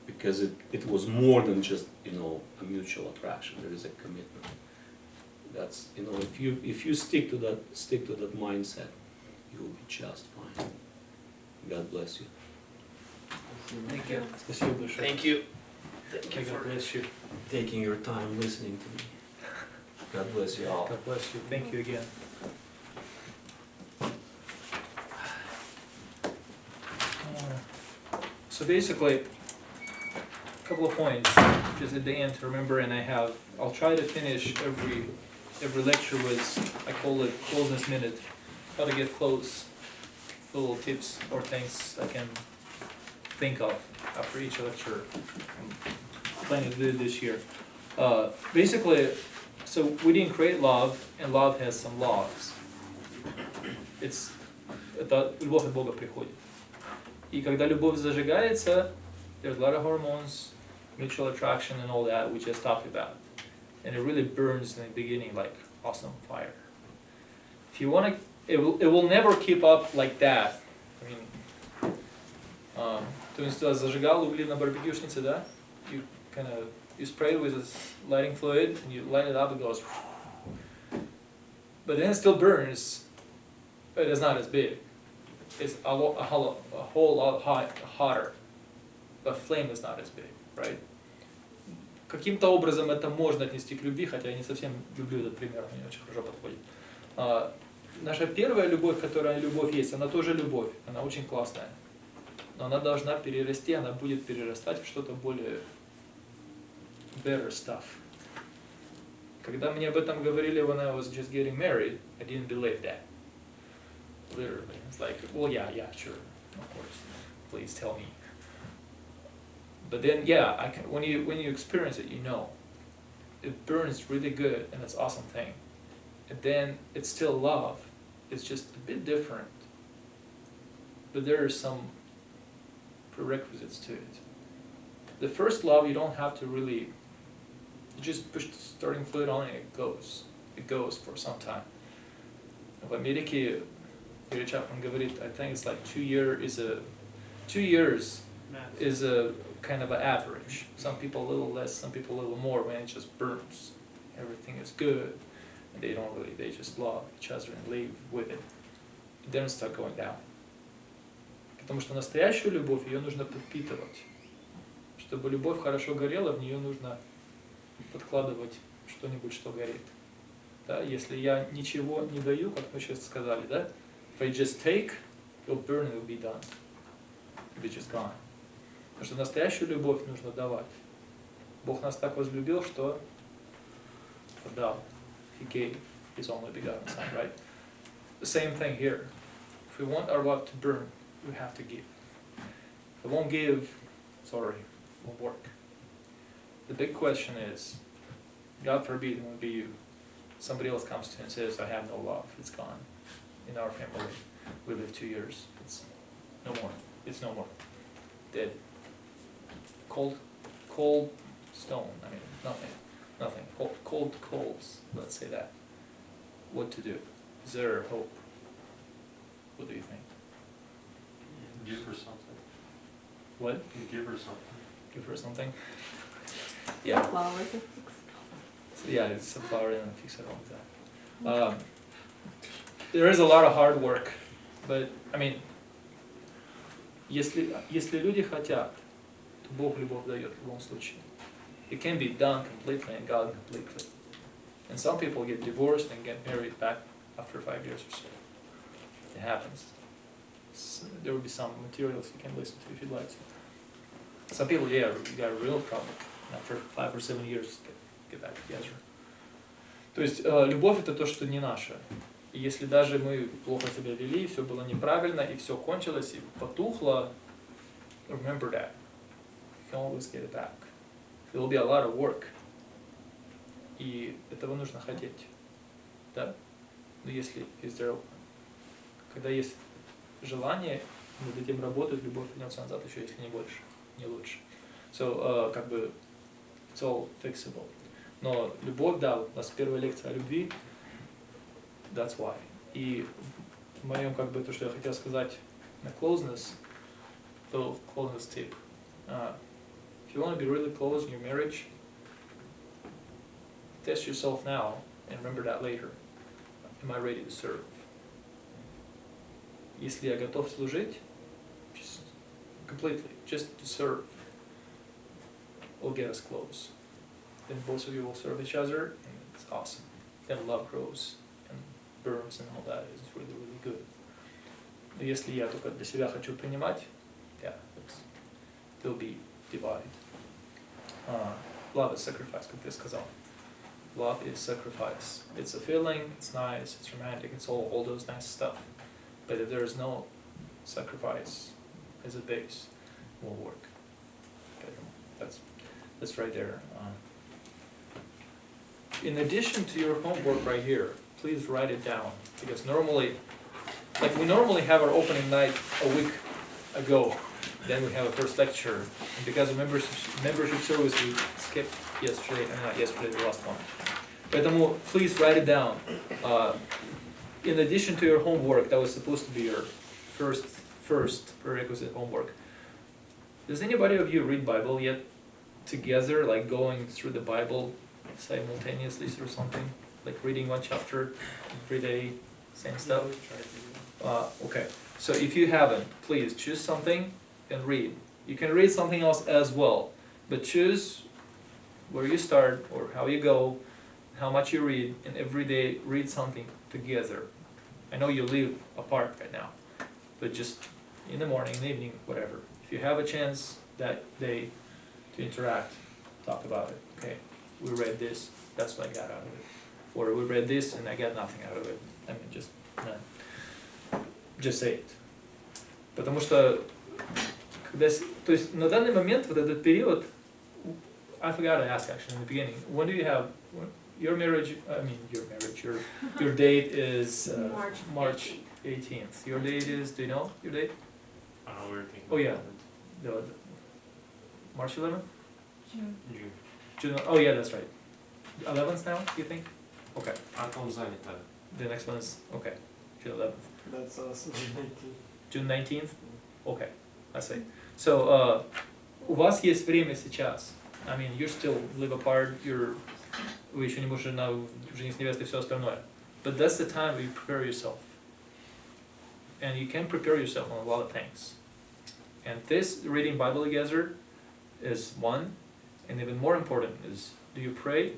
[SPEAKER 2] because it was more than just, a mutual attraction. There is a commitment. That's, if you stick to that mindset, you will be just fine. God bless you.
[SPEAKER 5] Thank you.
[SPEAKER 1] Спасибо большое.
[SPEAKER 2] Thank you.
[SPEAKER 1] May God bless you.
[SPEAKER 2] Taking your time listening to me. God bless you all.
[SPEAKER 1] God bless you. Thank you again. So basically, a couple of points, just at the end to remember, and I'll try to finish every lecture with, I call it closeness minute, how to get close, little tips or things I can think of after each lecture. I'm planning to do it this year. Basically, so we didn't create love, and love has some laws. Это любовь от Бога приходит. И когда любовь зажигается, there's a lot of hormones, mutual attraction and all that we just talked about. And it really burns in the beginning like awesome fire. If you want to, it will never keep up like that. I mean, то есть зажигал угли на барбекюшнице, да? You kind of, you spray it with this lighting fluid and you light it up, it goes, but then it still burns, but it's not as big. It's a whole lot hotter, but flame is not as big, right? Каким-то образом это можно отнести к любви, хотя я не совсем люблю этот пример, он мне очень хорошо подходит. Наша первая любовь, которая любовь есть, она тоже любовь, она очень классная. Но она должна перерасти, она будет перерастать в что-то более better stuff. Когда мне об этом говорили, when I was just getting married, I didn't believe that. Literally. It's like, well, yeah, sure, of course. Please tell me. But then, yeah, when you experience it, you know. It burns really good, and it's an awesome thing. And then it's still love. It's just a bit different. But there are some prerequisites to it. The first love, you don't have to really, you just push the starting fluid on and it goes. It goes for some time. В Америке, Gary Chapman говорит, I think it's like 2 years is a kind of an average. Some people a little less, some people a little more, when it just burns. Everything is good. And they just love each other and live with it. And then it starts going down. Потому что настоящую любовь, ее нужно подпитывать. Чтобы любовь хорошо горела, в нее нужно подкладывать что-нибудь, что горит. Да? Если я ничего не даю, как мы сейчас сказали, да? If I just take, it will burn, it will be done. It will be just gone. Потому что настоящую любовь нужно давать. Бог нас так возлюбил, что отдал. He gave His only begotten Son, right? The same thing here. If we want our love to burn, we have to give. If I won't give, sorry, it won't work. The big question is, God forbid it won't be you. Somebody else comes to you and says, I have no love, it's gone. In our family, we live 2 years, it's no more. It's no more. Dead. Cold stone, I mean, nothing. Cold coals, let's say that. What to do? Is there hope? What do you think?
[SPEAKER 6] Give her something.
[SPEAKER 1] What?
[SPEAKER 6] Give her something.
[SPEAKER 1] Give her something? Yeah.
[SPEAKER 7] Flower.
[SPEAKER 1] So yeah, it's a flower and fix it all with that. There is a lot of hard work, but I mean, если люди хотят, то Бог любовь дает в любом случае. It can be done completely and God completely. And some people get divorced and get married back after 5 years or so. It happens. So there will be some materials you can listen to if you'd like to. Some people, yeah, you got a real problem. After 5 or 7 years, get back together. То есть любовь это то, что не наше. И если даже мы плохо себя вели, все было неправильно, и все кончилось, и потухло, remember that. You can always get it back. It will be a lot of work. И этого нужно хотеть. Да? Но если когда есть желание, над этим работать, любовь вернется назад еще, если не больше, не лучше. So, как бы, it's all fixable. Но любовь, да, у нас первая лекция о любви, that's why. И в моем, как бы, то, что я хотел сказать на closeness, little closeness tip. If you want to be really close in your marriage, test yourself now and remember that later. Am I ready to serve? Если я готов служить, just completely, just to serve, will get us close. Then both of you will serve each other, and it's awesome. Then love grows and burns and all that is really, really good. Но если я только для себя хочу принимать, yeah, it will be divided. Love is sacrifice, как ты сказал. Love is sacrifice. It's a feeling, it's nice, it's romantic, it's all those nice stuff. But if there is no sacrifice as a base, it won't work. Okay, that's right there. In addition to your homework right here, please write it down. Because normally, like we normally have our opening night a week ago. Then we have a first lecture. And because of membership service, we skipped yesterday, not yesterday, the last one. Поэтому please write it down. In addition to your homework, that was supposed to be your first prerequisite homework. Does anybody of you read Bible yet together, like going through the Bible simultaneously or something? Like reading one chapter every day, same stuff? Okay, so if you haven't, please choose something and read. You can read something else as well, but choose where you start or how you go, how much you read, and every day read something together. I know you live apart right now, but just in the morning, in the evening, whatever. If you have a chance that day to interact, talk about it. Okay, we read this, that's what I got out of it. Or we read this and I got nothing out of it. I mean, just none. Just say it. Потому что, то есть на данный момент, вот этот период, I forgot to ask actually in the beginning, when do you have, your marriage, your date is March 18th. Your date is, do you know your date?
[SPEAKER 6] I don't know, we were thinking.
[SPEAKER 1] Oh, yeah.
[SPEAKER 6] about
[SPEAKER 1] The March 11th?
[SPEAKER 6] it.
[SPEAKER 1] June, oh yeah, that's right. 11th now, do you think? Okay.
[SPEAKER 6] Антон занято.
[SPEAKER 1] The next one is, okay, June 11th.
[SPEAKER 3] That's us.
[SPEAKER 1] June 19th? Okay, I see. So, у вас есть время сейчас. I mean, you still live apart, вы еще не можете жениться, невесты и все остальное. But that's the time where you prepare yourself. And you can prepare yourself on a lot of things. And this reading Bible together is one. And even more important is, do you pray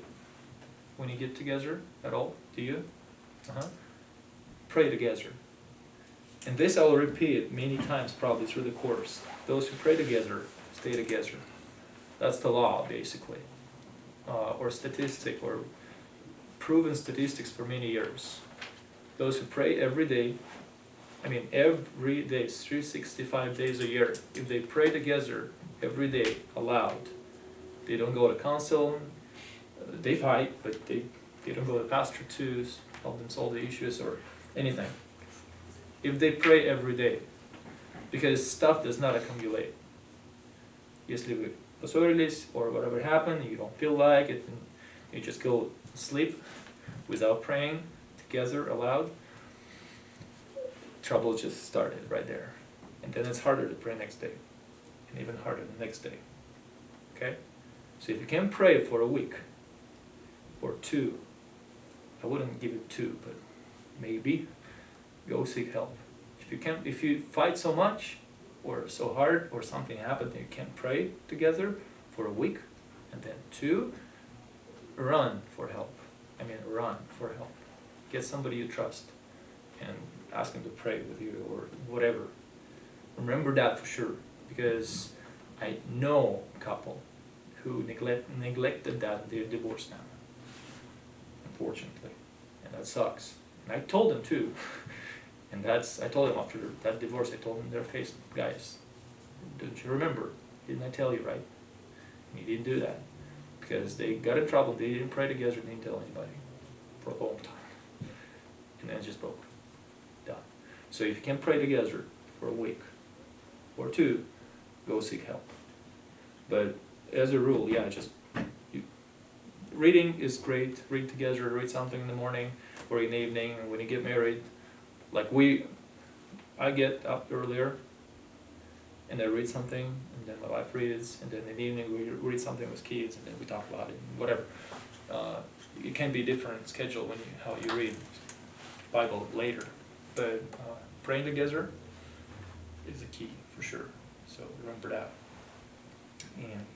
[SPEAKER 1] when you get together at all? Do you? Pray together. And this I will repeat many times probably through the course. Those who pray together, stay together. That's the law, basically. Or statistic, or proven statistics for many years. Those who pray every day, I mean every day, 365 days a year, if they pray together every day aloud, they don't go to council, they fight, but they don't go to pastor to help them solve the issues or anything. If they pray every day, because stuff does not accumulate. Если вы поссорились or whatever happened, you don't feel like it, and you just go sleep without praying together aloud, trouble just started right there. And then it's harder to pray next day, and even harder the next day. Okay? So if you can pray for a week or two, I wouldn't give it 2, but maybe go seek help. If you fight so much or so hard or something happened and you can't pray together for a week, and then 2, run for help. I mean, run for help. Get somebody you trust and ask them to pray with you or whatever. Remember that for sure, because I know a couple who neglected that. They're divorced now, unfortunately, and that sucks. And I told them too, and I told them after that divorce, I told them in their face, guys, don't you remember? Didn't I tell you, right? And you didn't do that, because they got in trouble, they didn't pray together, they didn't tell anybody for a long time, and then it just broke, done. So if you can pray together for a week or 2, go seek help. But as a rule, yeah, reading is great. Read together, read something in the morning or in the evening, and when you get married, like I get up earlier and I read something, and then my wife reads, and then in the evening we read something with kids, and then we talk about it, whatever. It can be different schedule how you read Bible later, but praying together is the key for sure. So remember that. And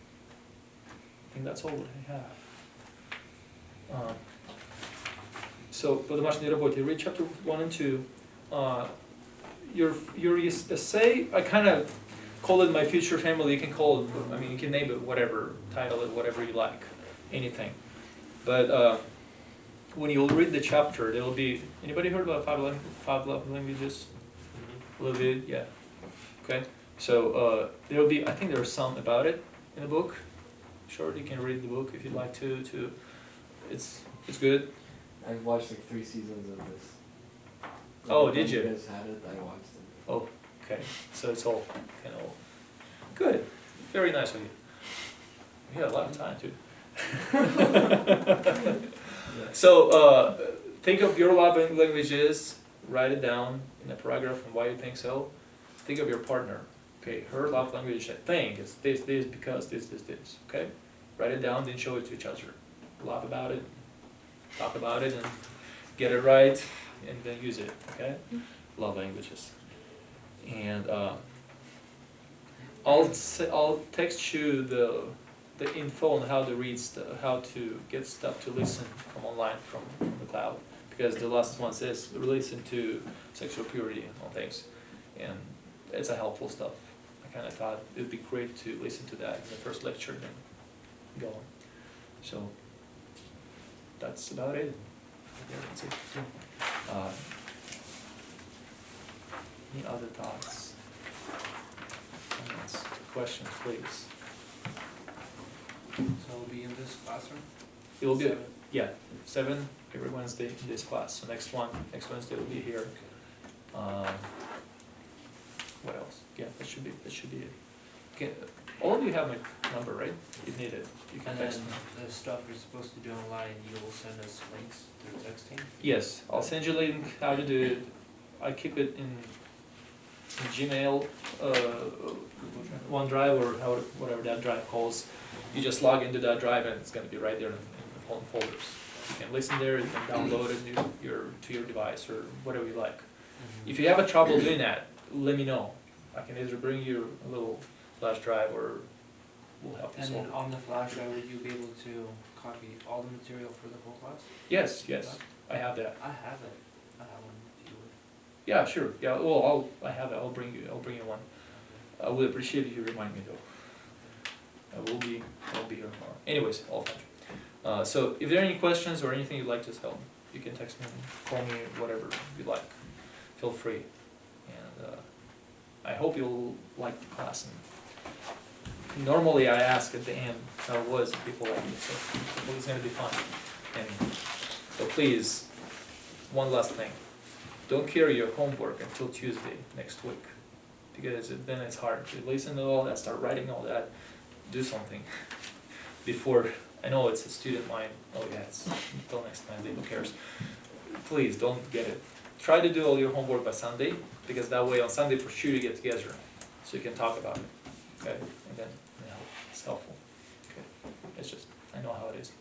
[SPEAKER 1] I think that's all that I have. So по домашней работе, read chapter 1 and 2. Your essay, I kind of call it My Future Family. You can call it, I mean, you can name it whatever, title it whatever you like, anything. But when you'll read the chapter, there will be, anybody heard about five love languages? A little bit, yeah. Okay. So there will be, I think there are some about it in the book. Sure, you can read the book if you'd like to. It's good.
[SPEAKER 3] I've watched like 3 seasons of this.
[SPEAKER 1] Oh, did you?
[SPEAKER 3] You guys had it, I watched it.
[SPEAKER 1] Oh, Okay, so it's all kind of good. Very nice of you. You had a lot of time too. So think of your love languages. Write it down in a paragraph and why you think so. Think of your partner. Okay, her love language, I think, is this, because this. Okay, write it down, then show it to each other. Laugh about it, talk about it, and get it right, and then use it. Okay, love languages. And I'll text you the info on how to read how to get stuff to listen from online from the cloud, because the last one says listen to sexual purity on things, and it's a helpful stuff. I kind of thought it would be great to listen to that in the first lecture, then go on. So that's about it. Yeah, that's it. Any other thoughts? Comments? Questions, please.
[SPEAKER 5] So it'll be in this classroom?
[SPEAKER 1] It will be,
[SPEAKER 5] 7.
[SPEAKER 1] yeah, 7 every Wednesday in this class. So next Wednesday will be here. What else? Yeah, that should be it. Okay, all of you have my number, right? If needed, you can
[SPEAKER 5] And
[SPEAKER 1] text
[SPEAKER 5] then
[SPEAKER 1] me.
[SPEAKER 5] the stuff you're supposed to do online, you'll send us links through texting?
[SPEAKER 1] Yes, I'll send you a link how to do it. I keep it in Gmail, OneDrive, or whatever that drive calls. You just log into that drive and it's going to be right there in the home folders. You can listen there, you can download it to your device or whatever you like. If you have a trouble doing that, let me know. I can either bring you a little flash drive or we'll help you
[SPEAKER 5] And
[SPEAKER 1] solve
[SPEAKER 5] then
[SPEAKER 1] it.
[SPEAKER 5] on the flash drive, would you be able to copy all the material for the whole class?
[SPEAKER 1] Yes, I have that.
[SPEAKER 5] I have it. I have one if you would.
[SPEAKER 1] Yeah, sure. Yeah, well, I have it. I'll bring you one. I would appreciate if you remind me though. I will be here tomorrow. Anyways, all fine. So if there are any questions or anything you'd like to tell, you can text me, call me, whatever you like. Feel free. And I hope you'll like the class. And normally I ask at the end how it was, and people like it, so it's going to be fun. And so please, one last thing. Don't carry your homework until Tuesday next week, because then it's hard to listen to all that, start writing all that, do something before. I know it's a student mind. Oh yeah, it's until next Wednesday. Who cares? Please don't get it. Try to do all your homework by Sunday, because that way on Sunday for sure you get together, so you can talk about it. Okay, and then it's helpful. Okay, it's just I know how it is.